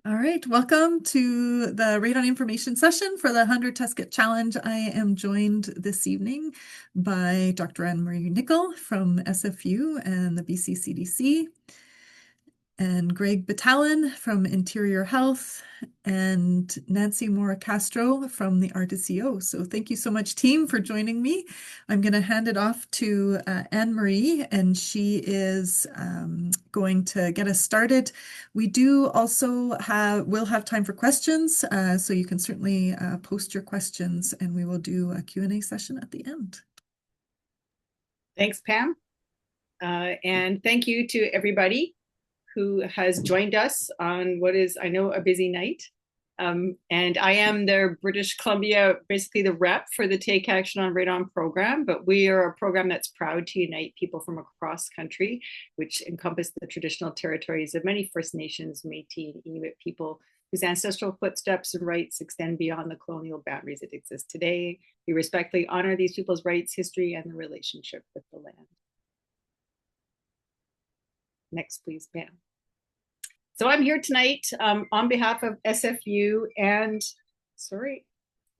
All right, welcome to the Radon Information Session for the 100 Test Kit Challenge. I am joined this evening by Dr. Anne-Marie Nicol from SFU and the BC CDC, and Greg Batalon from Interior Health, and Nancy Mora-Castro from the RDCO. So thank you so much, team, for joining me. I'm going to hand it off to Anne-Marie, and she is going to get us started. We do also will have time for questions, so you can certainly post your questions, and we will do a Q&A session at the end. Thanks, Pam. And thank you to everybody who has joined us on what is, I know, a busy night. And I am the British Columbia, basically the rep for the Take Action on Radon program, but we are a program that's proud to unite people from across country, which encompass the traditional territories of many First Nations, Métis, and Inuit people whose ancestral footsteps and rights extend beyond the colonial boundaries that exist today. We respectfully honor these people's rights, history, and the relationship with the land. Next, please, Pam. So I'm here tonight on behalf of SFU and, sorry,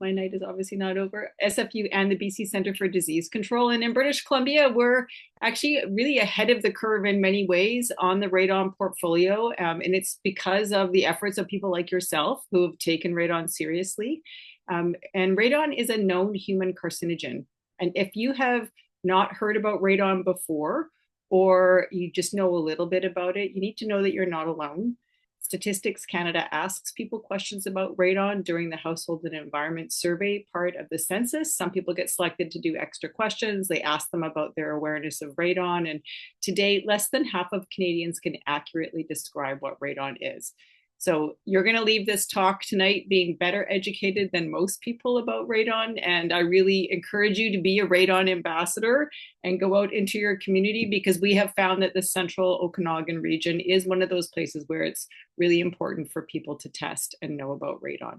my night is obviously not over, SFU and the BC Centre for Disease Control. And in British Columbia, we're actually really ahead of the curve in many ways on the radon portfolio. And it's because of the efforts of people like yourself who have taken radon seriously. And radon is a known human carcinogen. And if you have not heard about radon before, or you just know a little bit about it, you need to know that you're not alone. Statistics Canada asks people questions about radon during the Household and Environment Survey part of the census. Some people get selected to do extra questions. They ask them about their awareness of radon. And to date, less than half of Canadians can accurately describe what radon is. So you're going to leave this talk tonight being better educated than most people about radon. And I really encourage you to be a radon ambassador and go out into your community, because we have found that the central Okanagan region is one of those places where it's really important for people to test and know about radon.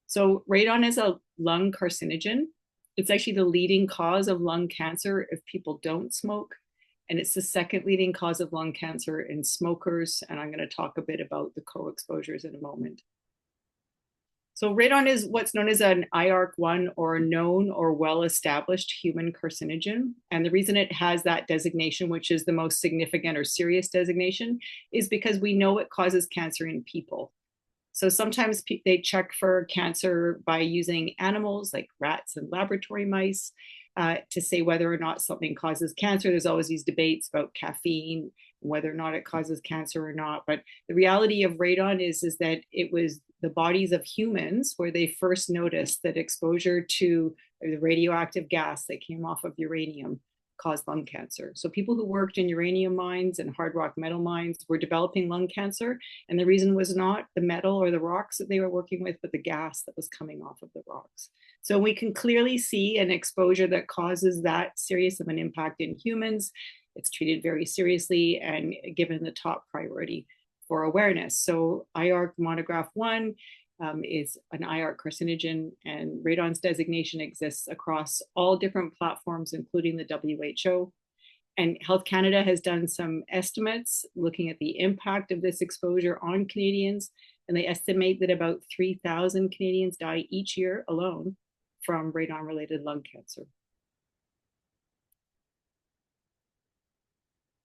So radon is a lung carcinogen. It's actually the leading cause of lung cancer if people don't smoke. And it's the second leading cause of lung cancer in smokers. And I'm going to talk a bit about the co-exposures in a moment. So radon is what's known as an IARC1, or a known or well-established human carcinogen. And the reason it has that designation, which is the most significant or serious designation, is because we know it causes cancer in people. So sometimes they check for cancer by using animals like rats and laboratory mice. To say whether or not something causes cancer. There's always these debates about caffeine, whether or not it causes cancer or not. But the reality of radon is that it was the bodies of humans where they first noticed that exposure to the radioactive gas that came off of uranium caused lung cancer. So people who worked in uranium mines and hard rock metal mines were developing lung cancer. And the reason was not the metal or the rocks that they were working with, but the gas that was coming off of the rocks. So we can clearly see an exposure that causes that serious of an impact in humans. It's treated very seriously and given the top priority for awareness. So IARC monograph 1 is an IARC carcinogen, and radon's designation exists across all different platforms, including the WHO. And Health Canada has done some estimates looking at the impact of this exposure on Canadians, and they estimate that about 3,000 Canadians die each year alone from radon-related lung cancer.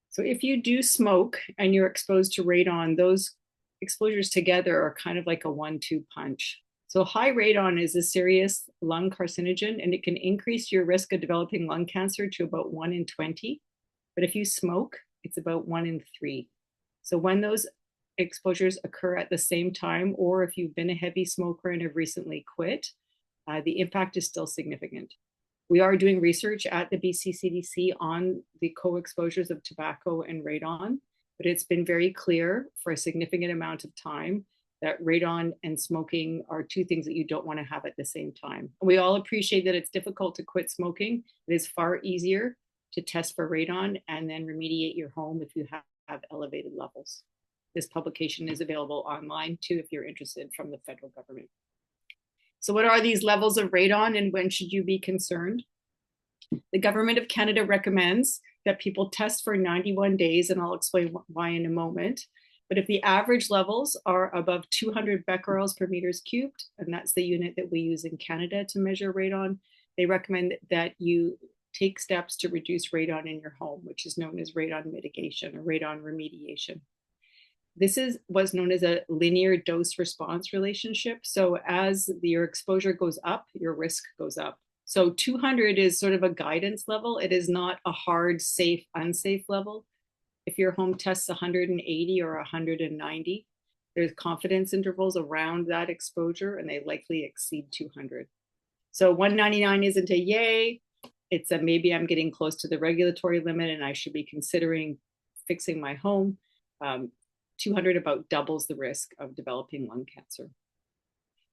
So if you do smoke and you're exposed to radon, those exposures together are kind of like a 1-2 punch. So high radon is a serious lung carcinogen, and it can increase your risk of developing lung cancer to about 1 in 20. But if you smoke, it's about 1 in 3. So when those exposures occur at the same time, or if you've been a heavy smoker and have recently quit, the impact is still significant. We are doing research at the BC CDC on the co-exposures of tobacco and radon, but it's been very clear for a significant amount of time that radon and smoking are two things that you don't want to have at the same time. And we all appreciate that it's difficult to quit smoking. It is far easier to test for radon and then remediate your home if you have elevated levels. This publication is available online too if you're interested, from the federal government. So what are these levels of radon and when should you be concerned? The Government of Canada recommends that people test for 91 days, and I'll explain why in a moment. But if the average levels are above 200 becquerels per meters cubed, and that's the unit that we use in Canada to measure radon, they recommend that you take steps to reduce radon in your home, which is known as radon mitigation or radon remediation. This is what's known as a linear dose response relationship. So as your exposure goes up, your risk goes up. So 200 is sort of a guidance level. It is not a hard, safe, unsafe level. If your home tests 180 or 190, there's confidence intervals around that exposure, and they likely exceed 200. So 199 isn't a yay. It's a maybe I'm getting close to the regulatory limit and I should be considering fixing my home. 200 about doubles the risk of developing lung cancer.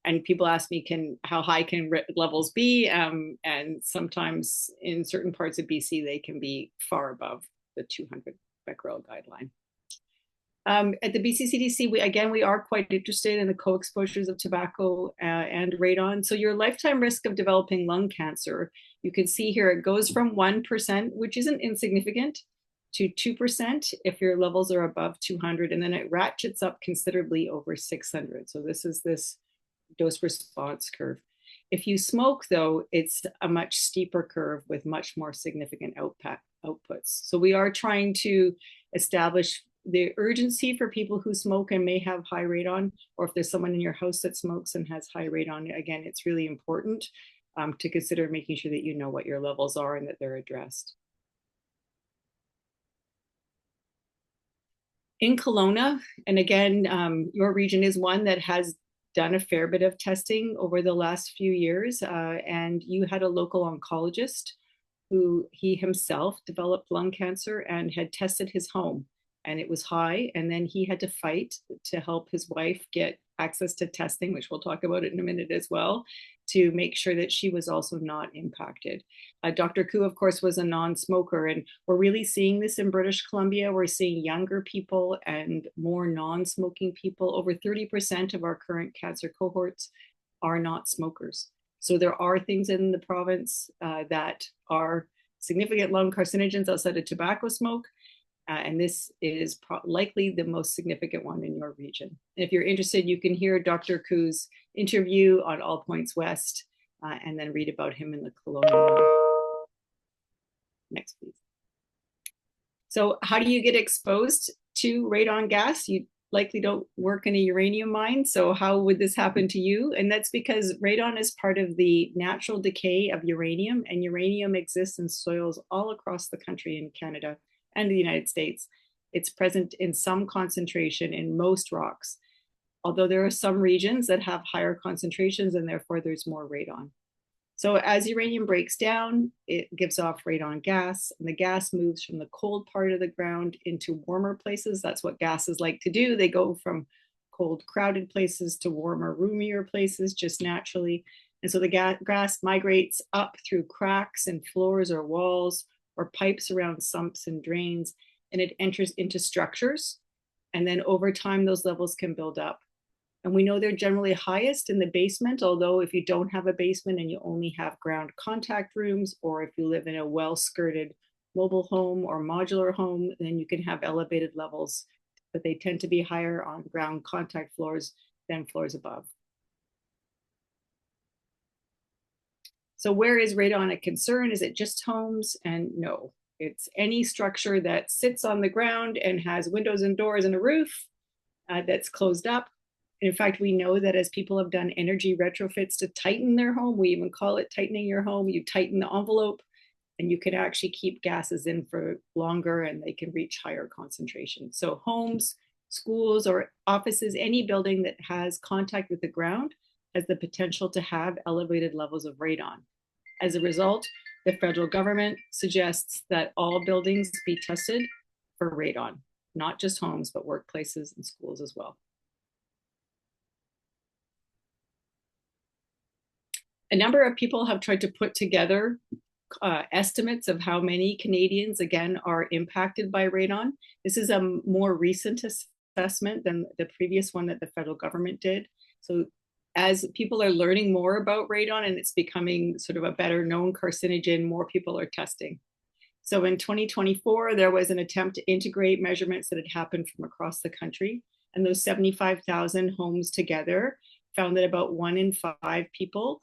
And people ask me, how high can levels be? And sometimes in certain parts of BC, they can be far above the 200 becquerel guideline. At the BC CDC, we are quite interested in the co-exposures of tobacco and radon. So your lifetime risk of developing lung cancer, you can see here, it goes from 1%, which isn't insignificant, to 2% if your levels are above 200, and then it ratchets up considerably over 600. So this is this dose response curve. If you smoke, though, it's a much steeper curve with much more significant outputs. So we are trying to establish the urgency for people who smoke and may have high radon, or if there's someone in your house that smokes and has high radon, again, it's really important to consider making sure that you know what your levels are and that they're addressed. In Kelowna, and again, your region is one that has done a fair bit of testing over the last few years, and you had a local oncologist who he himself developed lung cancer and had tested his home, and it was high, and then he had to fight to help his wife get access to testing, which we'll talk about in a minute as well, to make sure that she was also not impacted. Dr. Koo, of course, was a non-smoker, and we're really seeing this in British Columbia. We're seeing younger people and more non-smoking people. Over 30% of our current cancer cohorts are not smokers. So there are things in the province that are significant lung carcinogens outside of tobacco smoke. And this is likely the most significant one in your region. And if you're interested, you can hear Dr. Koo's interview on All Points West and then read about him in the Kelowna. Next, please. So how do you get exposed to radon gas? You likely don't work in a uranium mine, so how would this happen to you? And that's because radon is part of the natural decay of uranium, and uranium exists in soils all across the country in Canada and the United States. It's present in some concentration in most rocks, although there are some regions that have higher concentrations and therefore there's more radon. So as uranium breaks down, it gives off radon gas, and the gas moves from the cold part of the ground into warmer places. That's what gases like to do. They go from cold, crowded places to warmer, roomier places just naturally. And so the gas migrates up through cracks in floors or walls or pipes around sumps and drains, and it enters into structures. And then over time, those levels can build up. And we know they're generally highest in the basement, although if you don't have a basement and you only have ground contact rooms, or if you live in a well-skirted mobile home or modular home, then you can have elevated levels, but they tend to be higher on ground contact floors than floors above. So where is radon a concern? Is it just homes? And no, it's any structure that sits on the ground and has windows and doors and a roof that's closed up. In fact, we know that as people have done energy retrofits to tighten their home, we even call it tightening your home, you tighten the envelope and you can actually keep gases in for longer and they can reach higher concentrations. So homes, schools, or offices, any building that has contact with the ground has the potential to have elevated levels of radon. As a result, the federal government suggests that all buildings be tested for radon, not just homes, but workplaces and schools as well. A number of people have tried to put together estimates of how many Canadians, again, are impacted by radon. This is a more recent assessment than the previous one that the federal government did. So as people are learning more about radon and it's becoming sort of a better known carcinogen, more people are testing. So in 2024, there was an attempt to integrate measurements that had happened from across the country. And those 75,000 homes together found that about 1 in 5 people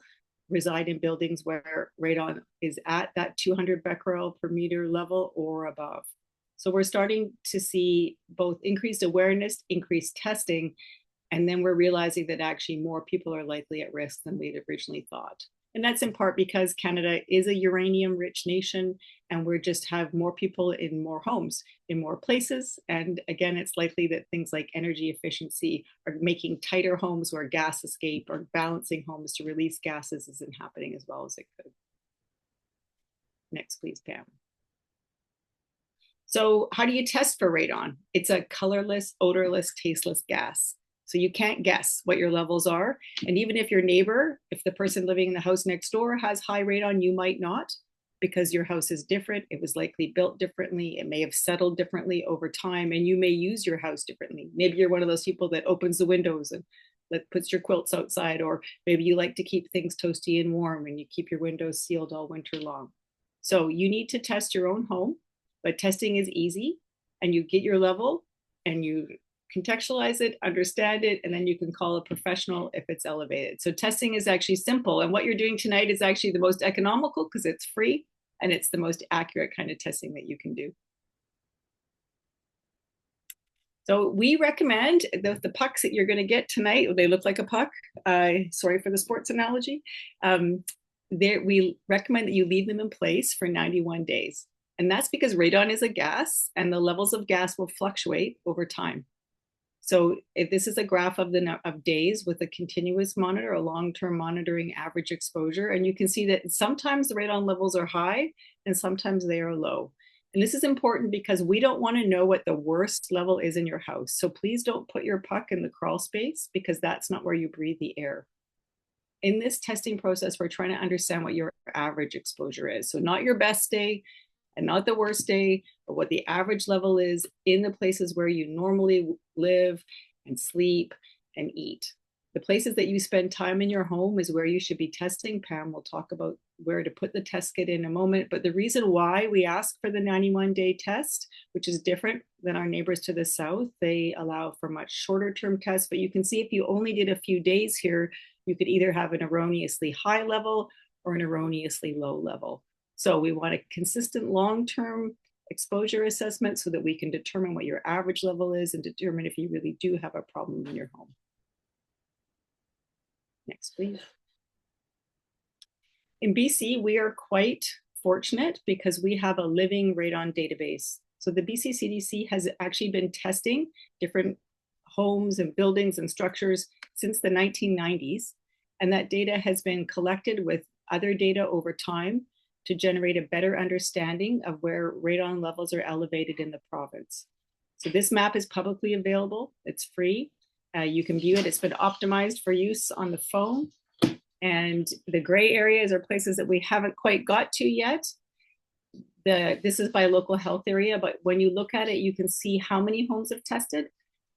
reside in buildings where radon is at that 200 becquerel per meter level or above. So we're starting to see both increased awareness, increased testing, and then we're realizing that actually more people are likely at risk than we'd originally thought. And that's in part because Canada is a uranium-rich nation, and we just have more people in more homes, in more places. And again, it's likely that things like energy efficiency are making tighter homes where gas escape or balancing homes to release gases isn't happening as well as it could. Next, please, Pam. So how do you test for radon? It's a colorless, odorless, tasteless gas. So you can't guess what your levels are. And even if your neighbor, if the person living in the house next door has high radon, you might not, because your house is different. It was likely built differently. It may have settled differently over time, and you may use your house differently. Maybe you're one of those people that opens the windows and puts your quilts outside, or maybe you like to keep things toasty and warm and you keep your windows sealed all winter long. So you need to test your own home, but testing is easy, and you get your level and you contextualize it, understand it, and then you can call a professional if it's elevated. So testing is actually simple. And what you're doing tonight is actually the most economical because it's free and it's the most accurate kind of testing that you can do. So we recommend the pucks that you're going to get tonight, they look like a puck. Sorry for the sports analogy. We recommend that you leave them in place for 91 days. And that's because radon is a gas and the levels of gas will fluctuate over time. So if this is a graph of days with a continuous monitor, a long-term monitoring average exposure, and you can see that sometimes the radon levels are high and sometimes they are low. And this is important because we don't want to know what the worst level is in your house. So please don't put your puck in the crawl space because that's not where you breathe the air. In this testing process, we're trying to understand what your average exposure is. So not your best day and not the worst day, but what the average level is in the places where you normally live and sleep and eat. The places that you spend time in your home is where you should be testing. Pam will talk about where to put the test kit in a moment. But the reason why we ask for the 91-day test, which is different than our neighbors to the south, they allow for much shorter term tests. But you can see if you only did a few days here, you could either have an erroneously high level or an erroneously low level. So we want a consistent long-term exposure assessment so that we can determine what your average level is and determine if you really do have a problem in your home. Next, please. In BC, we are quite fortunate because we have a living radon database. So the BC CDC has actually been testing different homes and buildings and structures since the 1990s. And that data has been collected with other data over time to generate a better understanding of where radon levels are elevated in the province. So this map is publicly available. It's free. You can view it. It's been optimized for use on the phone. And the gray areas are places that we haven't quite got to yet. This is by local health area, but when you look at it, you can see how many homes have tested,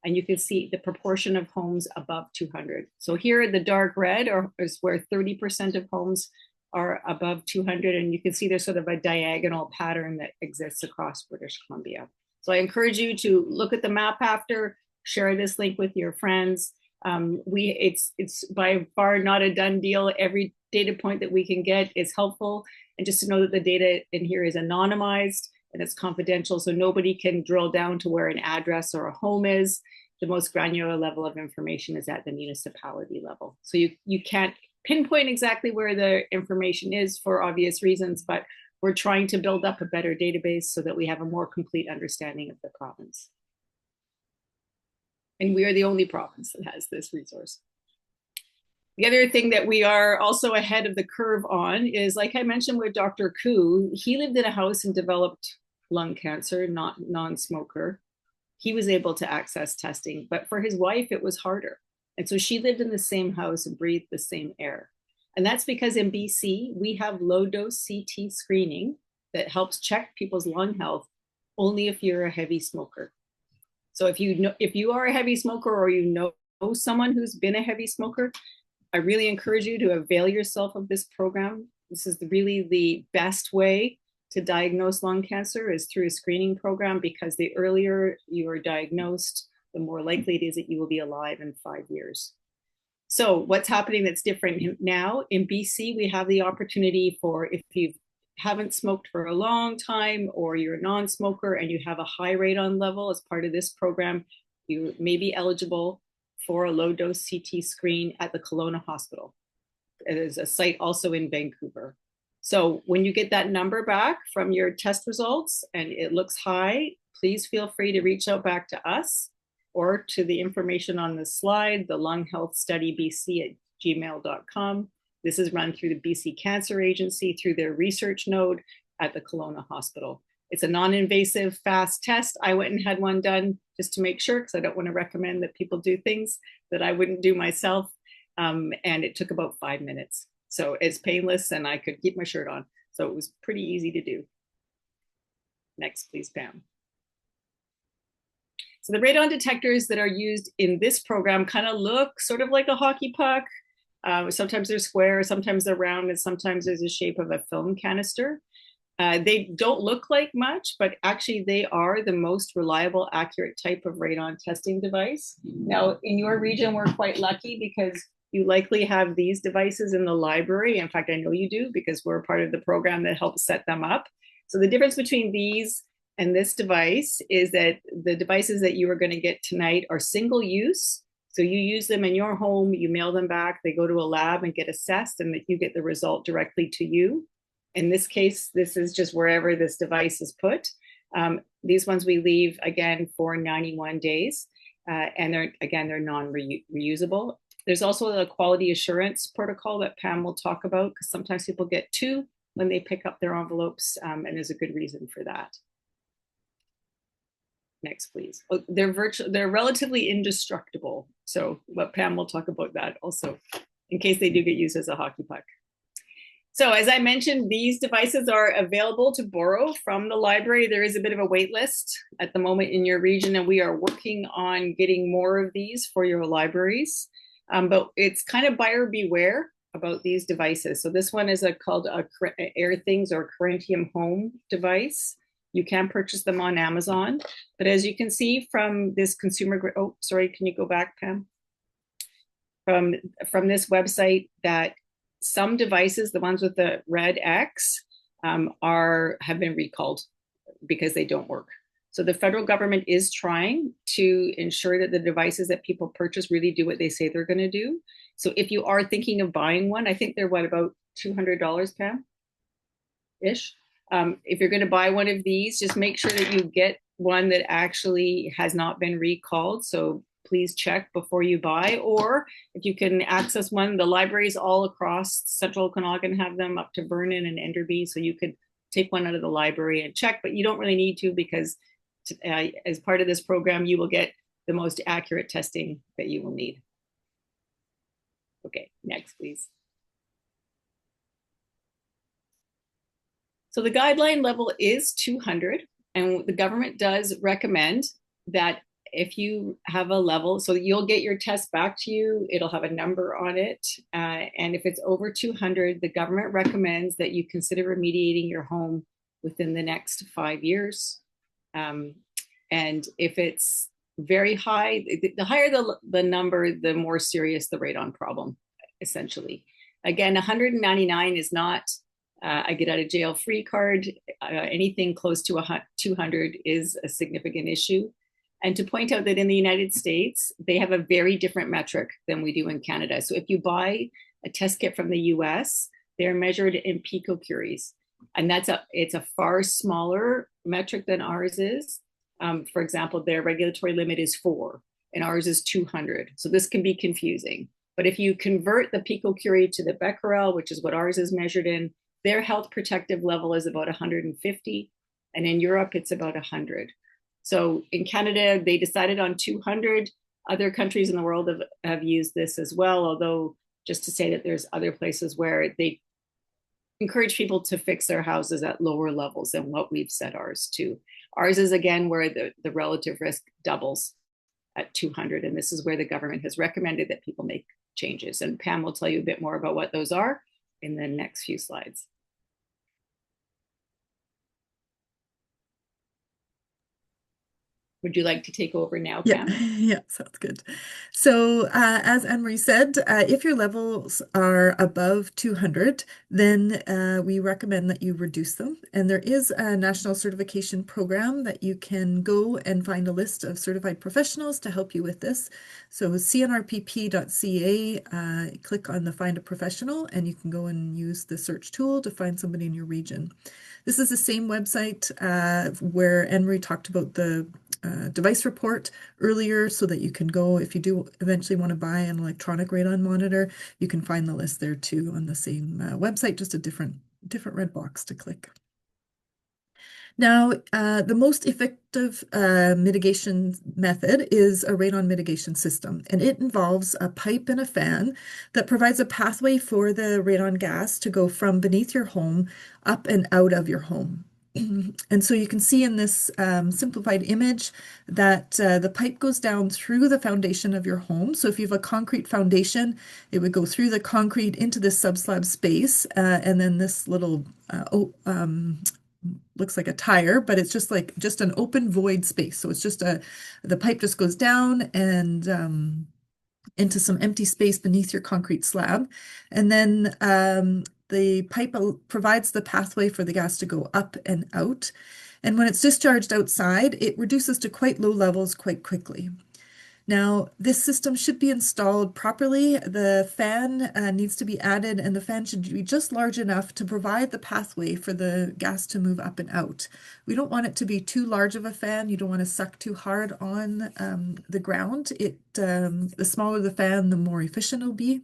and you can see the proportion of homes above 200. So here, the dark red is where 30% of homes are above 200, and you can see there's sort of a diagonal pattern that exists across British Columbia. So I encourage you to look at the map after, share this link with your friends. It's by far not a done deal. Every data point that we can get is helpful, and just to know that the data in here is anonymized and it's confidential, so nobody can drill down to where an address or a home is. The most granular level of information is at the municipality level. So you can't pinpoint exactly where the information is for obvious reasons, but we're trying to build up a better database so that we have a more complete understanding of the province. And we are the only province that has this resource. The other thing that we are also ahead of the curve on is, like I mentioned with Dr. Koo, he lived in a house and developed lung cancer, not non-smoker. He was able to access testing, but for his wife, it was harder. And so she lived in the same house and breathed the same air. And that's because in BC, we have low-dose CT screening that helps check people's lung health only if you're a heavy smoker. So if you are a heavy smoker or you know someone who's been a heavy smoker, I really encourage you to avail yourself of this program. This is really the best way to diagnose lung cancer is through a screening program, because the earlier you are diagnosed, the more likely it is that you will be alive in 5 years. So what's happening that's different now in BC, we have the opportunity for, if you haven't smoked for a long time or you're a non-smoker and you have a high radon level as part of this program, you may be eligible for a low dose CT screen at the Kelowna Hospital. There's a site also in Vancouver. So when you get that number back from your test results and it looks high, please feel free to reach out back to us or to the information on the slide, the Lung Health Study BC@gmail.com. This is run through the BC Cancer Agency through their research node at the Kelowna Hospital. It's a non-invasive, fast test. I went and had one done just to make sure, because I don't want to recommend that people do things that I wouldn't do myself. And it took about 5 minutes. So it's painless and I could keep my shirt on. So it was pretty easy to do. Next, please, Pam. So the radon detectors that are used in this program kind of look sort of like a hockey puck. Sometimes they're square, sometimes they're round, and sometimes there's a shape of a film canister. They don't look like much, but actually they are the most reliable, accurate type of radon testing device. Now, in your region, we're quite lucky because you likely have these devices in the library. In fact, I know you do because we're part of the program that helps set them up. So the difference between these and this device is that the devices that you are going to get tonight are single use. So you use them in your home, you mail them back, they go to a lab and get assessed, and that you get the result directly to you. In this case, this is just wherever this device is put. These ones we leave again for 91 days, and they're non-reusable. There's also a quality assurance protocol that Pam will talk about, because sometimes people get two when they pick up their envelopes, and there's a good reason for that. Next, please. Oh, they're relatively indestructible. So Pam will talk about that also, in case they do get used as a hockey puck. So as I mentioned, these devices are available to borrow from the library. There is a bit of a wait list at the moment in your region, and we are working on getting more of these for your libraries. But it's kind of buyer beware about these devices. So this one is called a AirThings or Corentium Home device. You can purchase them on Amazon. But as you can see from this consumer, oh, sorry, can you go back, Pam? From this website, that some devices, the ones with the red X, have been recalled because they don't work. So the federal government is trying to ensure that the devices that people purchase really do what they say they're going to do. So if you are thinking of buying one, I think they're about $200, Pam? Ish. If you're going to buy one of these, just make sure that you get one that actually has not been recalled. So please check before you buy, or if you can access one, the libraries all across central Okanagan have them, up to Vernon and Enderby. So you could take one out of the library and check, but you don't really need to, because as part of this program, you will get the most accurate testing that you will need. Okay, next, please. So the guideline level is 200, and the government does recommend that if you have a level, so you'll get your test back to you, it'll have a number on it. And if it's over 200, the government recommends that you consider remediating your home within the next 5 years. And if it's very high, the higher the number, the more serious the radon problem, essentially. Again, 199 is not a get out of jail free card. Anything close to 200 is a significant issue. And to point out that in the United States, they have a very different metric than we do in Canada. So if you buy a test kit from the US, they're measured in picocuries. And it's a far smaller metric than ours is. For example, their regulatory limit is 4 and ours is 200. So this can be confusing. But if you convert the picocurie to the becquerel, which is what ours is measured in, their health protective level is about 150. And in Europe, it's about 100. So in Canada, they decided on 200. Other countries in the world have used this as well, although just to say that there's other places where they encourage people to fix their houses at lower levels than what we've set ours to. Ours is, again, where the relative risk doubles at 200. And this is where the government has recommended that people make changes. And Pam will tell you a bit more about what those are in the next few slides. would you like to take over now, Yeah, Pam? yeah, sounds good. So, as Anne-Marie said, if your levels are above 200, then we recommend that you reduce them. And there is a national certification program that you can go and find a list of certified professionals to help you with this. So, cnrpp.ca, click on the Find a Professional, and you can go and use the search tool to find somebody in your region. This is the same website where Anne-Marie talked about the device report earlier, so that you can go, if you do eventually want to buy an electronic radon monitor, you can find the list there too on the same website, just a different red box to click. Now, the most effective mitigation method is a radon mitigation system, and it involves a pipe and a fan that provides a pathway for the radon gas to go from beneath your home up and out of your home. And so you can see in this simplified image that the pipe goes down through the foundation of your home. So if you have a concrete foundation, it would go through the concrete into this subslab space, and then this little looks like a tire, but it's just an open void space. So it's just the pipe just goes down and into some empty space beneath your concrete slab. And then the pipe provides the pathway for the gas to go up and out. And when it's discharged outside, it reduces to quite low levels quite quickly. Now, this system should be installed properly. The fan needs to be added, and the fan should be just large enough to provide the pathway for the gas to move up and out. We don't want it to be too large of a fan. You don't want to suck too hard on the ground. The smaller the fan, the more efficient it'll be.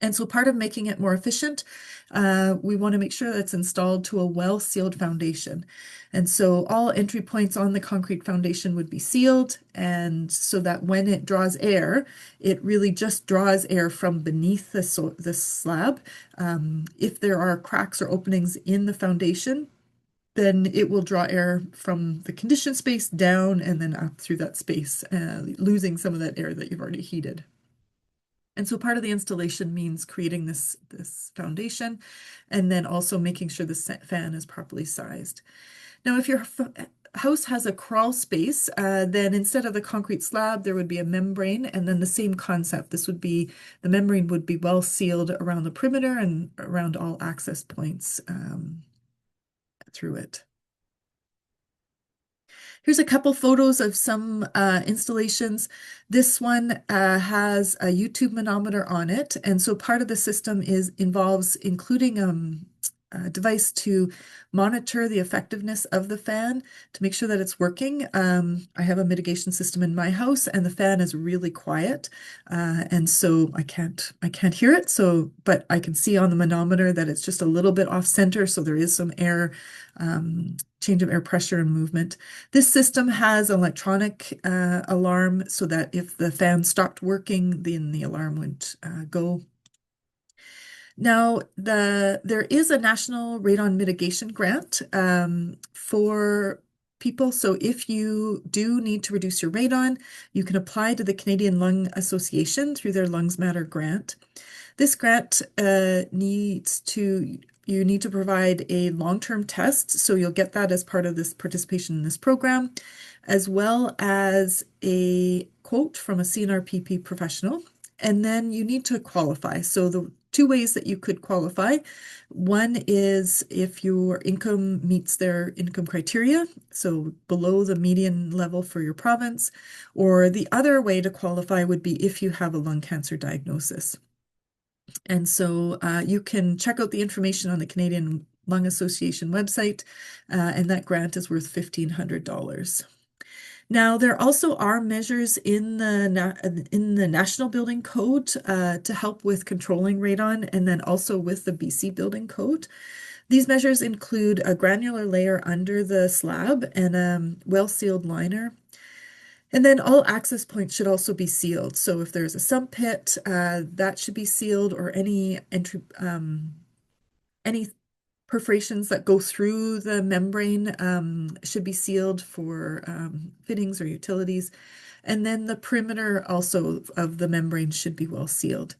And so part of making it more efficient, we want to make sure that it's installed to a well-sealed foundation. And so all entry points on the concrete foundation would be sealed, and so that when it draws air, it really just draws air from beneath the slab. If there are cracks or openings in the foundation, then it will draw air from the conditioned space down and then up through that space, losing some of that air that you've already heated. And so part of the installation means creating this foundation and then also making sure the fan is properly sized. Now, if your house has a crawl space, then instead of the concrete slab, there would be a membrane, and then the same concept. The membrane would be well sealed around the perimeter and around all access points through it. Here's a couple photos of some installations. This one has a YouTube manometer on it, and so part of the system involves including a device to monitor the effectiveness of the fan to make sure that it's working. I have a mitigation system in my house, and the fan is really quiet, and so I can't hear it. So, but I can see on the manometer that it's just a little bit off center, so there is some air, change of air pressure and movement. This system has an electronic alarm, so that if the fan stopped working, then the alarm would go. Now, there is a national radon mitigation grant for people. So if you do need to reduce your radon, you can apply to the Canadian Lung Association through their Lungs Matter grant. This grant you need to provide a long-term test, so you'll get that as part of this participation in this program, as well as a quote from a CNRPP professional. And then you need to qualify. So the two ways that you could qualify. One is if your income meets their income criteria, so below the median level for your province, or the other way to qualify would be if you have a lung cancer diagnosis. And so you can check out the information on the Canadian Lung Association website, and that grant is worth $1,500. Now, there also are measures in the National Building Code to help with controlling radon, and then also with the BC Building Code. These measures include a granular layer under the slab and a well-sealed liner. And then all access points should also be sealed. So if there's a sump pit, that should be sealed, or any perforations that go through the membrane should be sealed for fittings or utilities. And then the perimeter also of the membrane should be well sealed.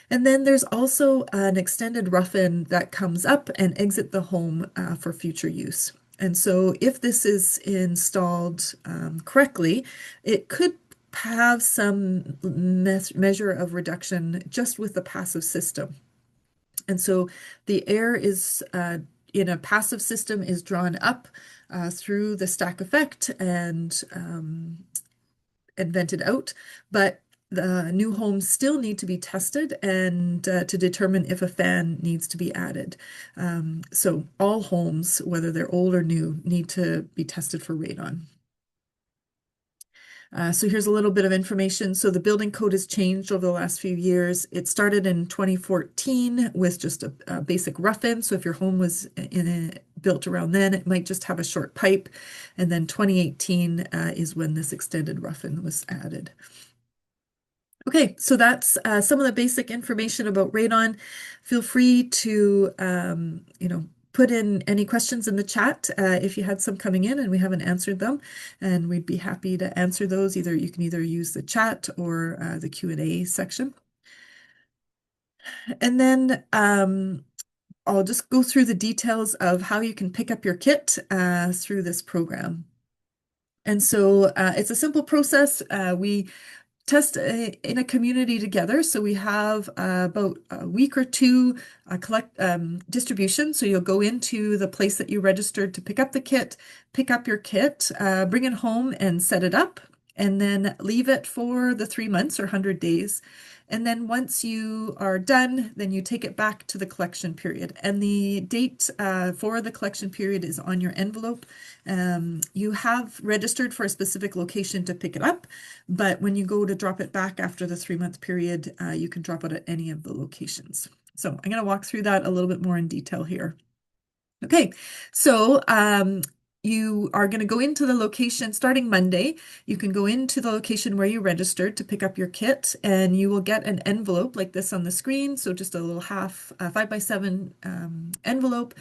And then there's also an extended rough-in that comes up and exit the home for future use. And so if this is installed correctly, it could have some measure of reduction just with the passive system. And so the air is in a passive system is drawn up through the stack effect and vented out, but the new homes still need to be tested and to determine if a fan needs to be added. So all homes, whether they're old or new, need to be tested for radon. So here's a little bit of information. So the building code has changed over the last few years. It started in 2014 with just a basic rough-in. So if your home was built around then, it might just have a short pipe. And then 2018 is when this extended rough-in was added. Okay, so that's some of the basic information about radon. Feel free to, put in any questions in the chat if you had some coming in and we haven't answered them, and we'd be happy to answer those. You can either use the chat or the Q&A section. And then I'll just go through the details of how you can pick up your kit through this program. And so it's a simple process. We test in a community together. So we have about a week or two collect distribution. So you'll go into the place that you registered to pick up the kit, pick up your kit, bring it home and set it up, and then leave it for the 3 months or 100 days. And then once you are done, then you take it back to the collection period. And the date for the collection period is on your envelope. You have registered for a specific location to pick it up, but when you go to drop it back after the 3-month period, you can drop it at any of the locations. So I'm going to walk through that a little bit more in detail here. Okay, so you are going to go into the location starting Monday. You can go into the location where you registered to pick up your kit, and you will get an envelope like this on the screen. So just a little 5x7 envelope.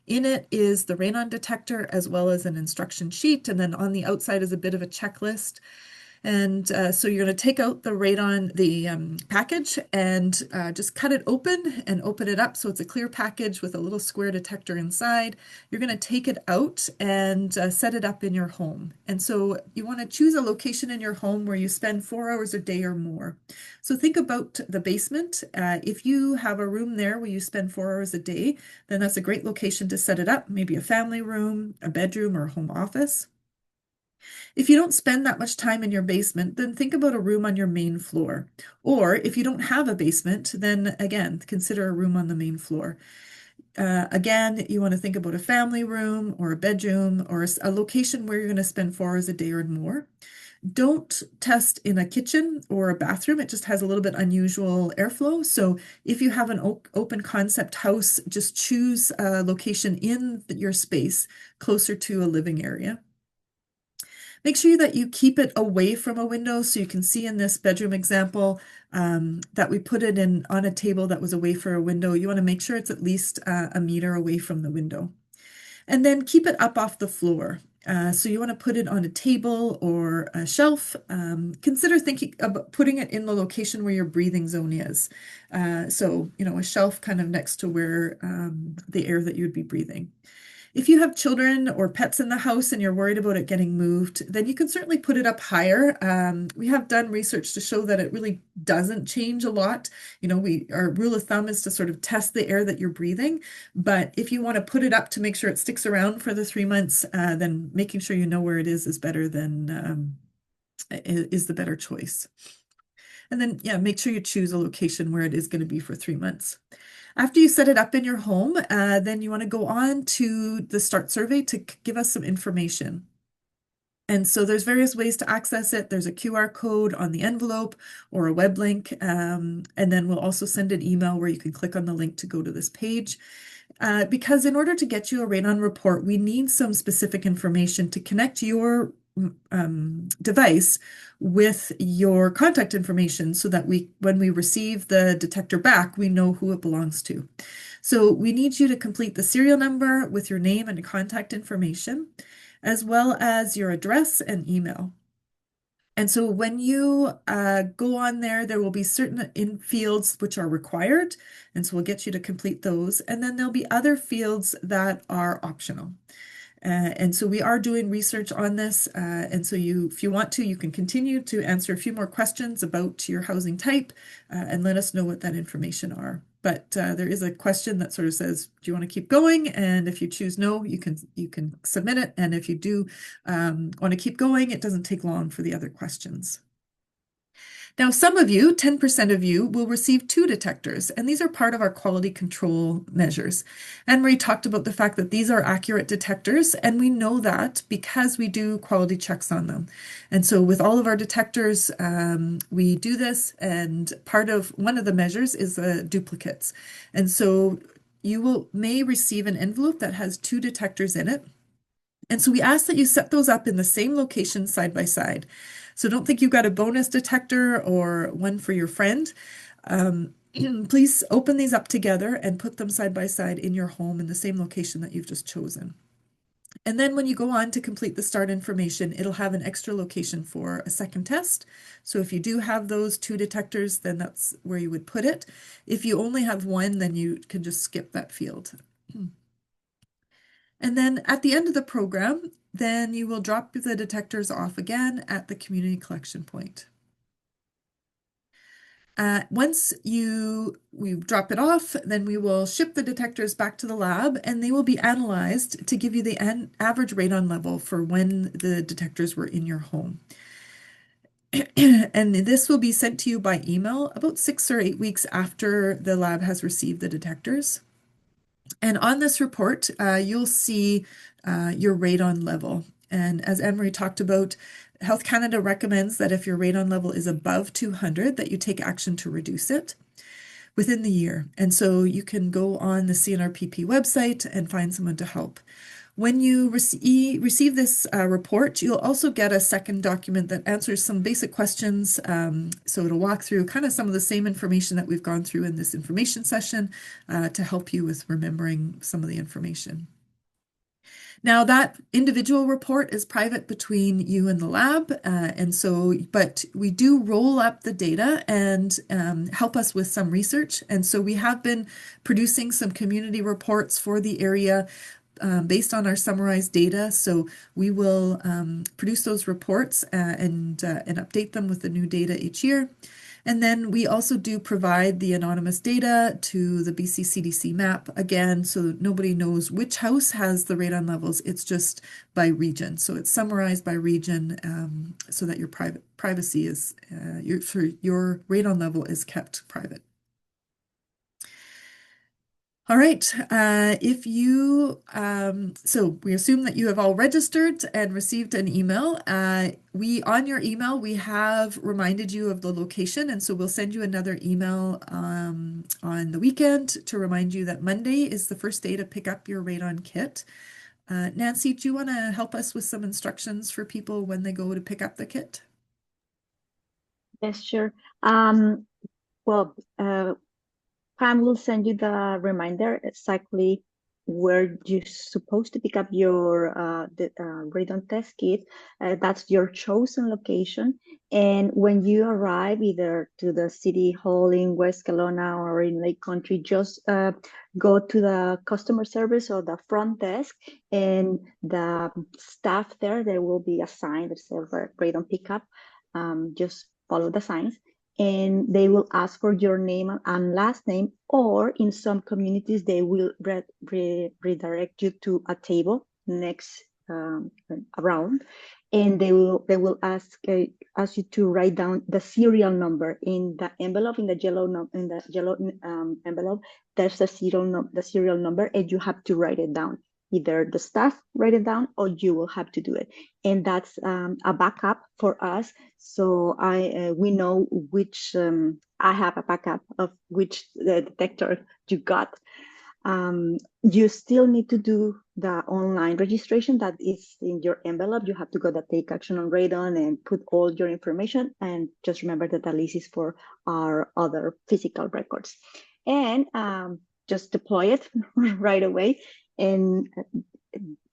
In it is the radon detector as well as an instruction sheet. And then on the outside is a bit of a checklist. And so you're going to take out the radon, the package, and just cut it open and open it up. So it's a clear package with a little square detector inside. You're going to take it out and set it up in your home. And so you want to choose a location in your home where you spend 4 hours a day or more. So think about the basement. If you have a room there where you spend 4 hours a day, then that's a great location to set it up. Maybe a family room, a bedroom, or a home office. If you don't spend that much time in your basement, then think about a room on your main floor. Or if you don't have a basement, then again, consider a room on the main floor. Again, you want to think about a family room or a bedroom or a location where you're going to spend 4 hours a day or more. Don't test in a kitchen or a bathroom. It just has a little bit unusual airflow. So if you have an open concept house, just choose a location in your space closer to a living area. Make sure that you keep it away from a window. So you can see in this bedroom example that we put it in on a table that was away from a window. You want to make sure it's at least a meter away from the window. And then keep it up off the floor. So you want to put it on a table or a shelf. Consider thinking about putting it in the location where your breathing zone is. So, a shelf kind of next to where the air that you would be breathing. If you have children or pets in the house and you're worried about it getting moved, then you can certainly put it up higher. We have done research to show that it really doesn't change a lot. Our rule of thumb is to sort of test the air that you're breathing. But if you want to put it up to make sure it sticks around for the 3 months, then making sure you know where it is better than is the better choice. And then, make sure you choose a location where it is going to be for 3 months. After you set it up in your home, then you want to go on to the start survey to give us some information. And so there's various ways to access it. There's a QR code on the envelope or a web link. And then we'll also send an email where you can click on the link to go to this page. Because in order to get you a radon report, we need some specific information to connect your device with your contact information so that when we receive the detector back, we know who it belongs to. So we need you to complete the serial number with your name and contact information, as well as your address and email. And so when you go on there, there will be certain fields which are required. And so we'll get you to complete those. And then there'll be other fields that are optional. And so we are doing research on this. And so if you want to, you can continue to answer a few more questions about your housing type and let us know what that information are. But there is a question that sort of says, do you want to keep going? And if you choose no, you can submit it. And if you do want to keep going, it doesn't take long for the other questions. Now, some of you, 10% of you, will receive 2 detectors, and these are part of our quality control measures. Anne-Marie talked about the fact that these are accurate detectors, and we know that because we do quality checks on them. And so with all of our detectors, we do this, and one of the measures is duplicates. And so you may receive an envelope that has 2 detectors in it. And so we ask that you set those up in the same location side by side. So don't think you've got a bonus detector or one for your friend. Please open these up together and put them side by side in your home in the same location that you've just chosen. And then when you go on to complete the start information, it'll have an extra location for a second test. So if you do have those 2 detectors, then that's where you would put it. If you only have one, then you can just skip that field. And then at the end of the program, then you will drop the detectors off again at the community collection point. Once we drop it off, then we will ship the detectors back to the lab and they will be analyzed to give you the average radon level for when the detectors were in your home. And this will be sent to you by email about 6 or 8 weeks after the lab has received the detectors. And on this report, you'll see your radon level. And as Anne-Marie talked about, Health Canada recommends that if your radon level is above 200, that you take action to reduce it within the year. And so you can go on the CNRPP website and find someone to help. When you receive this report, you'll also get a second document that answers some basic questions. So it'll walk through kind of some of the same information that we've gone through in this information session to help you with remembering some of the information. Now that individual report is private between you and the lab, but we do roll up the data and help us with some research. And so we have been producing some community reports for the area based on our summarized data. So we will produce those reports and update them with the new data each year. And then we also do provide the anonymous data to the BC CDC map, again, so that nobody knows which house has the radon levels. It's just by region. So it's summarized by region so that your privacy is, your radon level is kept private. All right, so we assume that you have all registered and received an email. On your email, we have reminded you of the location, and so we'll send you another email on the weekend to remind you that Monday is the first day to pick up your radon kit. Nancy, do you want to help us with some instructions for people when they go to pick up the kit? Yes, sure. Pam will send you the reminder exactly where you're supposed to pick up your Radon Test Kit. That's your chosen location. And when you arrive either to the City Hall in West Kelowna or in Lake Country, just go to the customer service or the front desk, and the staff there will be a sign that says Radon Pickup. Just follow the signs, and they will ask for your name and last name, or in some communities, they will redirect you to a table next around, and they will ask you to write down the serial number in the envelope, in the yellow envelope. There's the serial number, and you have to write it down. Either the staff write it down or you will have to do it. And that's a backup for us. So we know which, I have a backup of which detector you got. You still need to do the online registration that is in your envelope. You have to go to Take Action on Radon and put all your information. And just remember that the list is for our other physical records. And just deploy it right away. And